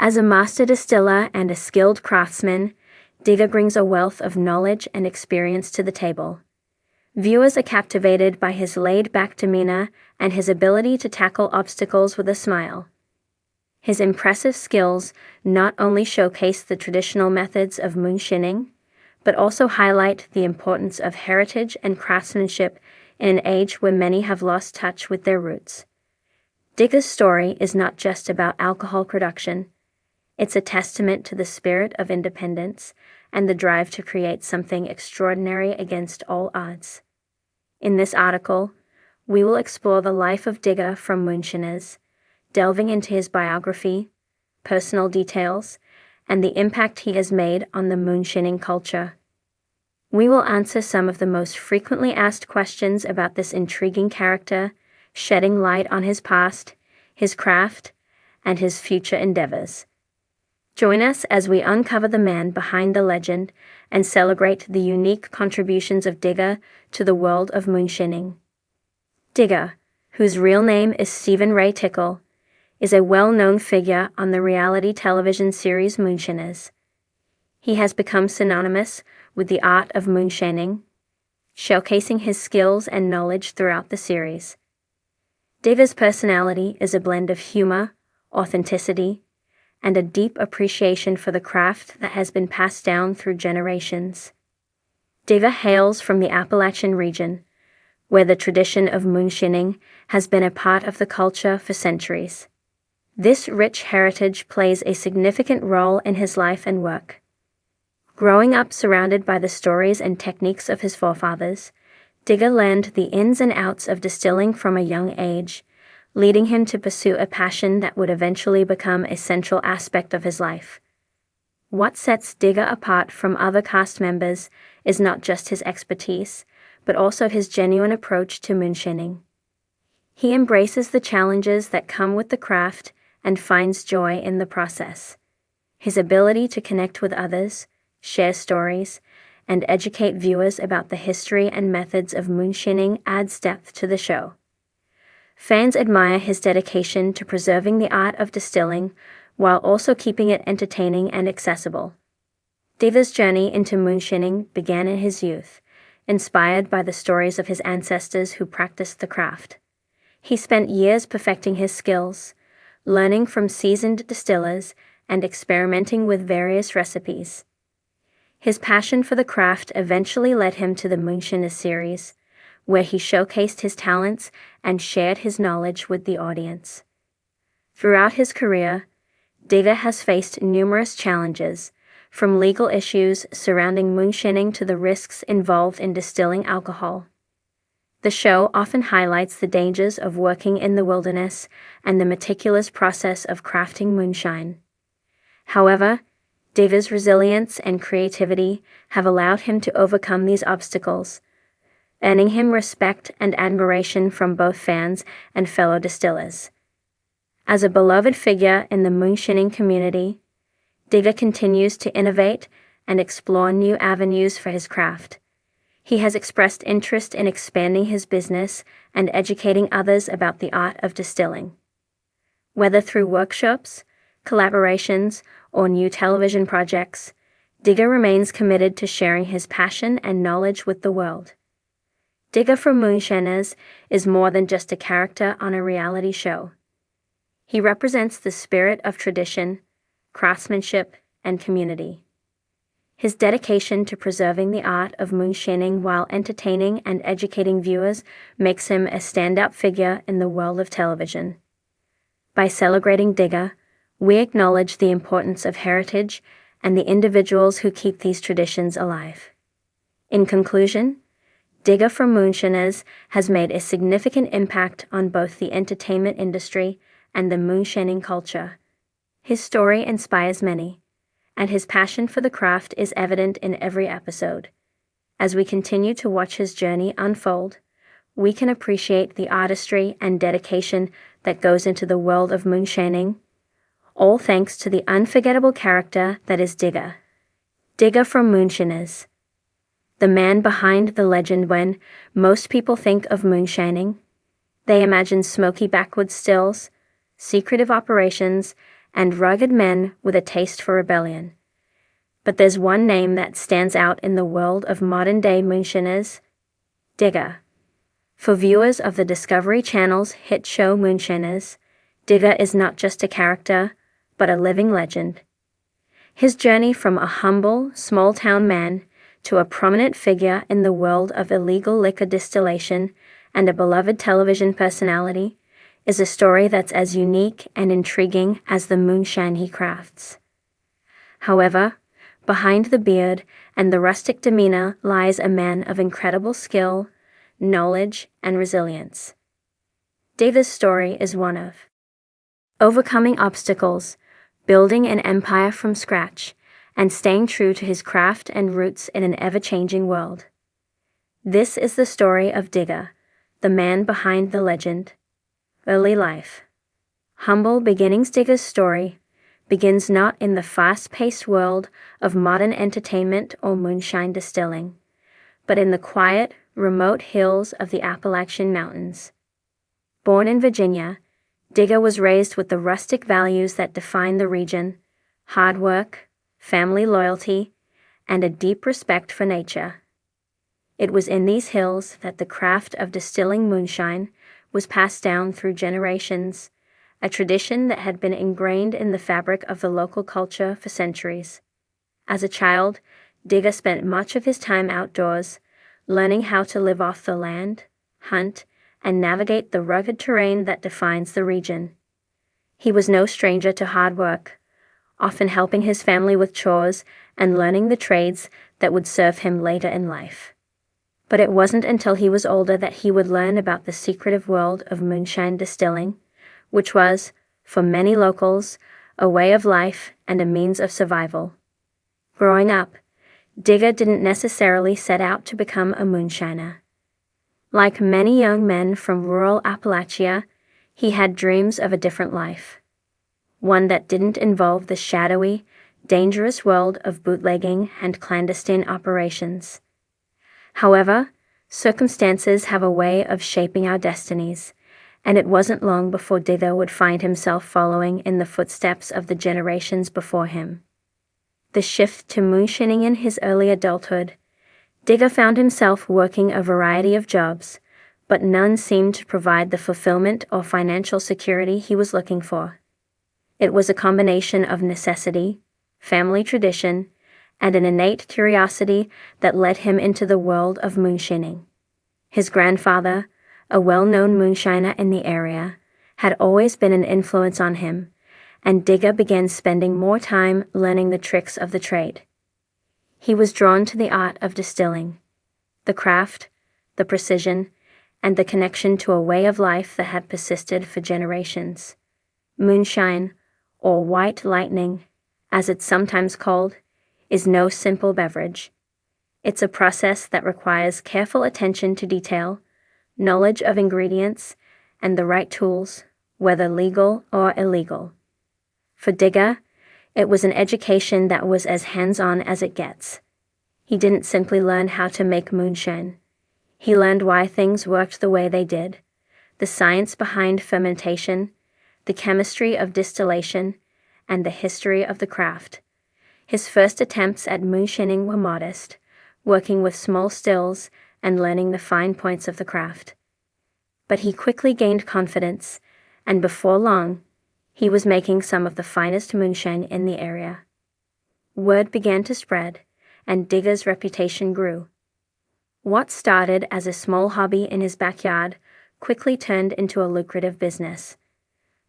As a master distiller and a skilled craftsman, Digger brings a wealth of knowledge and experience to the table. Viewers are captivated by his laid-back demeanor and his ability to tackle obstacles with a smile. His impressive skills not only showcase the traditional methods of moonshining, but also highlight the importance of heritage and craftsmanship in an age where many have lost touch with their roots. Digger's story is not just about alcohol production. It's a testament to the spirit of independence and the drive to create something extraordinary against all odds. In this article, we will explore the life of Digger from Moonshiners, delving into his biography, personal details, and the impact he has made on the moonshining culture. We will answer some of the most frequently asked questions about this intriguing character, shedding light on his past, his craft, and his future endeavors. Join us as we uncover the man behind the legend and celebrate the unique contributions of Digger to the world of moonshining. Digger, whose real name is Stephen Ray Tickle, is a well-known figure on the reality television series Moonshiners. He has become synonymous with the art of moonshining, showcasing his skills and knowledge throughout the series. Digger's personality is a blend of humor, authenticity, and a deep appreciation for the craft that has been passed down through generations. Digger hails from the Appalachian region, where the tradition of moonshining has been a part of the culture for centuries. This rich heritage plays a significant role in his life and work. Growing up surrounded by the stories and techniques of his forefathers, Digger learned the ins and outs of distilling from a young age, leading him to pursue a passion that would eventually become a central aspect of his life. What sets Digger apart from other cast members is not just his expertise, but also his genuine approach to moonshining. He embraces the challenges that come with the craft and finds joy in the process. His ability to connect with others, share stories, and educate viewers about the history and methods of moonshining adds depth to the show. Fans admire his dedication to preserving the art of distilling while also keeping it entertaining and accessible. Digger's journey into moonshining began in his youth, inspired by the stories of his ancestors who practiced the craft. He spent years perfecting his skills, learning from seasoned distillers and experimenting with various recipes. His passion for the craft eventually led him to the Moonshiners series, where he showcased his talents and shared his knowledge with the audience. Throughout his career, Digger has faced numerous challenges, from legal issues surrounding moonshining to the risks involved in distilling alcohol. The show often highlights the dangers of working in the wilderness and the meticulous process of crafting moonshine. However, Digger's resilience and creativity have allowed him to overcome these obstacles, earning him respect and admiration from both fans and fellow distillers. As a beloved figure in the moonshining community, Digger continues to innovate and explore new avenues for his craft. He has expressed interest in expanding his business and educating others about the art of distilling. Whether through workshops, collaborations, or new television projects, Digger remains committed to sharing his passion and knowledge with the world. Digger from Moonshiners is more than just a character on a reality show. He represents the spirit of tradition, craftsmanship, and community. His dedication to preserving the art of moonshining while entertaining and educating viewers makes him a standout figure in the world of television. By celebrating Digger, we acknowledge the importance of heritage and the individuals who keep these traditions alive. In conclusion, Digger from Moonshiners has made a significant impact on both the entertainment industry and the moonshining culture. His story inspires many, and his passion for the craft is evident in every episode. As we continue to watch his journey unfold, we can appreciate the artistry and dedication that goes into the world of moonshining, all thanks to the unforgettable character that is Digger. Digger from Moonshiners, the man behind the legend. When most people think of moonshining, they imagine smoky backwoods stills, secretive operations, and rugged men with a taste for rebellion. But there's one name that stands out in the world of modern-day Moonshiners: Digger. For viewers of the Discovery Channel's hit show Moonshiners, Digger is not just a character, but a living legend. His journey from a humble, small-town man to a prominent figure in the world of illegal liquor distillation and a beloved television personality is a story that's as unique and intriguing as the moonshine he crafts. However, behind the beard and the rustic demeanor lies a man of incredible skill, knowledge, and resilience. Digger's story is one of overcoming obstacles, building an empire from scratch, and staying true to his craft and roots in an ever-changing world. This is the story of Digger, the man behind the legend. Early life. Humble beginnings. Digger's story begins not in the fast-paced world of modern entertainment or moonshine distilling, but in the quiet, remote hills of the Appalachian Mountains. Born in Virginia, Digger was raised with the rustic values that define the region: hard work, family loyalty, and a deep respect for nature. It was in these hills that the craft of distilling moonshine was passed down through generations, a tradition that had been ingrained in the fabric of the local culture for centuries. As a child, Digger spent much of his time outdoors, learning how to live off the land, hunt, and navigate the rugged terrain that defines the region. He was no stranger to hard work, often helping his family with chores and learning the trades that would serve him later in life. But it wasn't until he was older that he would learn about the secretive world of moonshine distilling, which was, for many locals, a way of life and a means of survival. Growing up, Digger didn't necessarily set out to become a moonshiner. Like many young men from rural Appalachia, he had dreams of a different life. One that didn't involve the shadowy, dangerous world of bootlegging and clandestine operations. However, circumstances have a way of shaping our destinies, and it wasn't long before Digger would find himself following in the footsteps of the generations before him. The shift to moonshining in his early adulthood, Digger found himself working a variety of jobs, but none seemed to provide the fulfillment or financial security he was looking for. It was a combination of necessity, family tradition, and an innate curiosity that led him into the world of moonshining. His grandfather, a well-known moonshiner in the area, had always been an influence on him, and Digger began spending more time learning the tricks of the trade. He was drawn to the art of distilling, the craft, the precision, and the connection to a way of life that had persisted for generations. Moonshine, or white lightning, as it's sometimes called, is no simple beverage. It's a process that requires careful attention to detail, knowledge of ingredients, and the right tools, whether legal or illegal. For Digger, it was an education that was as hands-on as it gets. He didn't simply learn how to make moonshine. He learned why things worked the way they did, the science behind fermentation, the chemistry of distillation, and the history of the craft. His first attempts at moonshining were modest, working with small stills and learning the fine points of the craft. But he quickly gained confidence, and before long, he was making some of the finest moonshine in the area. Word began to spread, and Digger's reputation grew. What started as a small hobby in his backyard quickly turned into a lucrative business.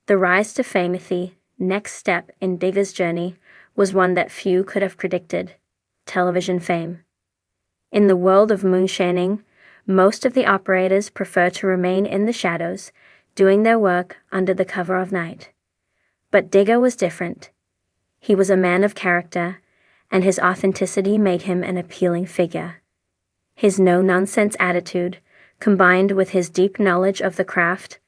The rise to fame, the next step in Digger's journey, was one that few could have predicted: television fame. In the world of moonshining, most of the operators prefer to remain in the shadows, doing their work under the cover of night. But Digger was different. He was a man of character, and his authenticity made him an appealing figure. His no-nonsense attitude, combined with his deep knowledge of the craft,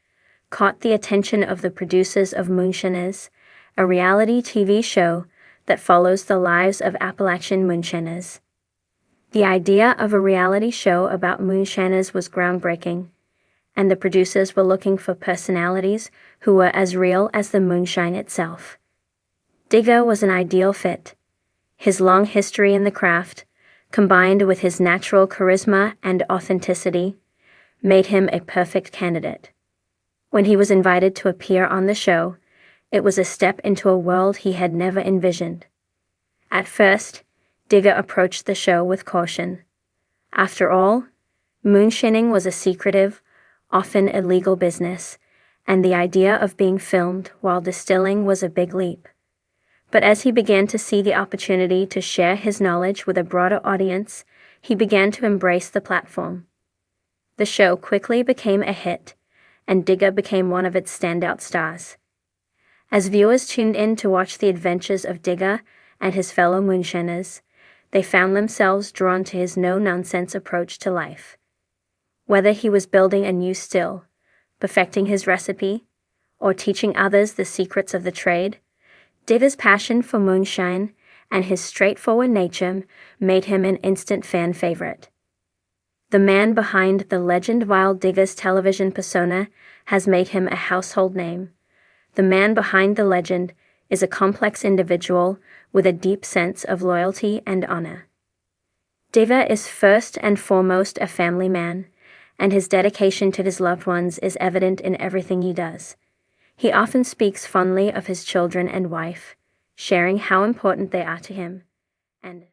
caught the attention of the producers of Moonshiners, a reality TV show that follows the lives of Appalachian moonshiners. The idea of a reality show about moonshiners was groundbreaking, and the producers were looking for personalities who were as real as the moonshine itself. Digger was an ideal fit. His long history in the craft, combined with his natural charisma and authenticity, made him a perfect candidate. When he was invited to appear on the show, it was a step into a world he had never envisioned. At first, Digger approached the show with caution. After all, moonshining was a secretive, often illegal business, and the idea of being filmed while distilling was a big leap. But as he began to see the opportunity to share his knowledge with a broader audience, he began to embrace the platform. The show quickly became a hit, and Digger became one of its standout stars. As viewers tuned in to watch the adventures of Digger and his fellow Moonshiners, they found themselves drawn to his no-nonsense approach to life. Whether he was building a new still, perfecting his recipe, or teaching others the secrets of the trade, Digger's passion for moonshine and his straightforward nature made him an instant fan favorite. The man behind the legend while Digger's television persona has made him a household name. The man behind the legend is a complex individual with a deep sense of loyalty and honor. Digger is first and foremost a family man, and his dedication to his loved ones is evident in everything he does. He often speaks fondly of his children and wife, sharing how important they are to him, and